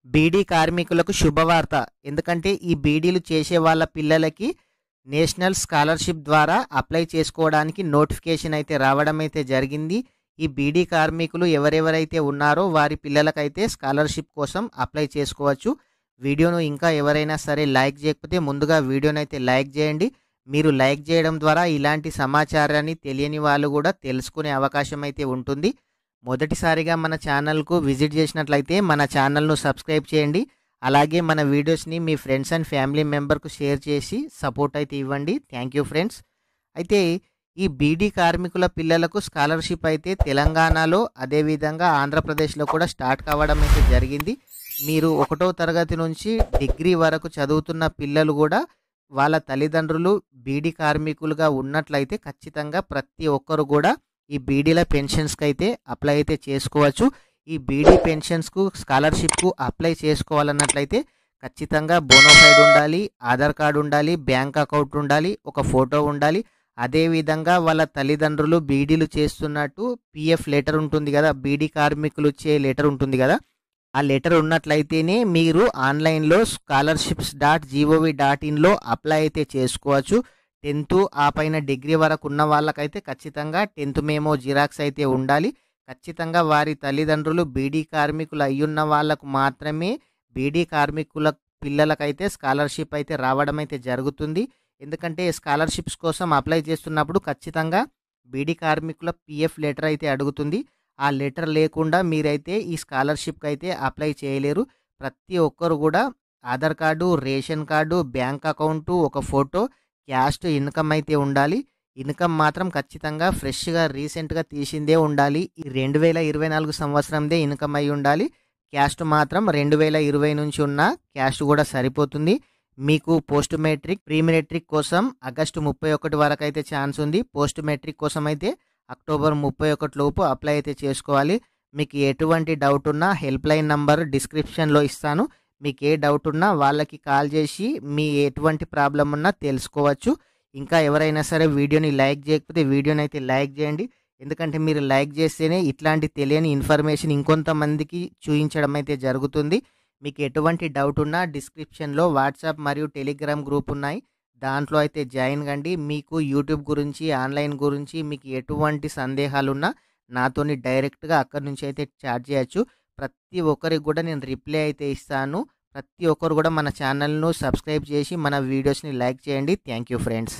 బీడీ కార్మికులకు శుభవార్త. ఎందుకంటే ఈ బీడీలు చేసే వాళ్ళ పిల్లలకి నేషనల్ స్కాలర్షిప్ ద్వారా అప్లై చేసుకోవడానికి నోటిఫికేషన్ అయితే రావడం అయితే జరిగింది. ఈ బీడీ కార్మికులు ఎవరెవరైతే ఉన్నారో వారి పిల్లలకైతే స్కాలర్షిప్ కోసం అప్లై చేసుకోవచ్చు. వీడియోను ఇంకా ఎవరైనా సరే లైక్ చేయకపోతే ముందుగా వీడియోనైతే లైక్ చేయండి. మీరు లైక్ చేయడం ద్వారా ఇలాంటి సమాచారాన్ని తెలియని వాళ్ళు కూడా తెలుసుకునే అవకాశం అయితే ఉంటుంది. మొదటిసారిగా మన ఛానల్కు విజిట్ చేసినట్లయితే మన ఛానల్ను సబ్స్క్రైబ్ చేయండి. అలాగే మన వీడియోస్ని మీ ఫ్రెండ్స్ అండ్ ఫ్యామిలీ మెంబర్కు షేర్ చేసి సపోర్ట్ అయితే ఇవ్వండి. Thank you friends. అయితే ఈ బీడీ కార్మికుల పిల్లలకు స్కాలర్షిప్ అయితే తెలంగాణలో అదేవిధంగా ఆంధ్రప్రదేశ్లో కూడా స్టార్ట్ కావడం అయితే జరిగింది. మీరు 1వ తరగతి నుంచి డిగ్రీ వరకు చదువుతున్న పిల్లలు కూడా వాళ్ళ తల్లిదండ్రులు బీడీ కార్మికులుగా ఉన్నట్లయితే ఖచ్చితంగా ప్రతి ఒక్కరు కూడా ఈ బీడీల పెన్షన్స్కి అయితే అప్లై అయితే చేసుకోవచ్చు. ఈ బీడీ పెన్షన్స్కు స్కాలర్షిప్కు అప్లై చేసుకోవాలన్నట్లయితే ఖచ్చితంగా బోనోఫైడ్ ఉండాలి, ఆధార్ కార్డు ఉండాలి, బ్యాంక్ అకౌంట్ ఉండాలి, ఒక ఫోటో ఉండాలి. అదేవిధంగా వాళ్ళ తల్లిదండ్రులు బీడీలు చేస్తున్నట్టు పిఎఫ్ లెటర్ ఉంటుంది కదా, బీడీ కార్మికులు ఇచ్చే లెటర్ ఉంటుంది కదా, ఆ లెటర్ ఉన్నట్లయితేనే మీరు ఆన్లైన్లో scholarships.gov.inలో అప్లై అయితే చేసుకోవచ్చు. 10th ఆ పైన డిగ్రీ వరకు ఉన్న వాళ్ళకైతే ఖచ్చితంగా 10th మేమో జిరాక్స్ అయితే ఉండాలి. ఖచ్చితంగా వారి తల్లిదండ్రులు బీడీ కార్మికులు అయ్యున్న వాళ్ళకు మాత్రమే బీడీ కార్మికుల పిల్లలకైతే స్కాలర్షిప్ అయితే రావడం అయితే జరుగుతుంది. ఎందుకంటే స్కాలర్షిప్స్ కోసం అప్లై చేస్తున్నప్పుడు ఖచ్చితంగా బీడీ కార్మికుల పిఎఫ్ లెటర్ అయితే అడుగుతుంది. ఆ లెటర్ లేకుండా మీరైతే ఈ స్కాలర్షిప్కి అయితే అప్లై చేయలేరు. ప్రతి ఒక్కరు కూడా Aadhaar card, ration card, bank account, ఒక ఫోటో, క్యాస్ట్ ఇన్కమ్ అయితే ఉండాలి. ఇన్కమ్ మాత్రం ఖచ్చితంగా ఫ్రెష్గా రీసెంట్గా తీసిందే ఉండాలి. ఈ 2024 సంవత్సరందే ఇన్కమ్ అయి ఉండాలి. క్యాస్ట్ మాత్రం 2020 నుంచి ఉన్న క్యాస్ట్ కూడా సరిపోతుంది. మీకు పోస్ట్ మెట్రిక్, ప్రీ మెట్రిక్ కోసం ఆగస్టు 31 వరకు అయితే ఛాన్స్ ఉంది. పోస్ట్ మెట్రిక్ కోసం అయితే అక్టోబర్ 31 లోపు అప్లై అయితే చేసుకోవాలి. మీకు ఎటువంటి డౌట్ ఉన్నా హెల్ప్ లైన్ నంబర్ డిస్క్రిప్షన్లో ఇస్తాను. మీకు ఏ డౌట్ ఉన్నా వాళ్ళకి కాల్ చేసి మీ ఎటువంటి ప్రాబ్లం ఉన్నా తెలుసుకోవచ్చు. ఇంకా ఎవరైనా సరే వీడియోని లైక్ చేయకపోతే వీడియోని అయితే లైక్ చేయండి. ఎందుకంటే మీరు లైక్ చేస్తేనే ఇట్లాంటి తెలియని ఇన్ఫర్మేషన్ ఇంకొంతమందికి చూపించడం అయితే జరుగుతుంది. మీకు ఎటువంటి డౌట్ ఉన్నా డిస్క్రిప్షన్లో వాట్సాప్ మరియు టెలిగ్రామ్ గ్రూప్ ఉన్నాయి. దాంట్లో అయితే జాయిన్ కండి. మీకు యూట్యూబ్ గురించి, ఆన్లైన్ గురించి మీకు ఎటువంటి సందేహాలున్నా నాతోని డైరెక్ట్గా అక్కడి నుంచి అయితే చాట్ చేయొచ్చు. ప్రతి ఒక్కరికి కూడా నేను రిప్లై అయితే ఇస్తాను. ప్రతి ఒక్కరు కూడా మన ఛానల్ను సబ్స్క్రైబ్ చేసి మన వీడియోస్ని లైక్ చేయండి. Thank you friends.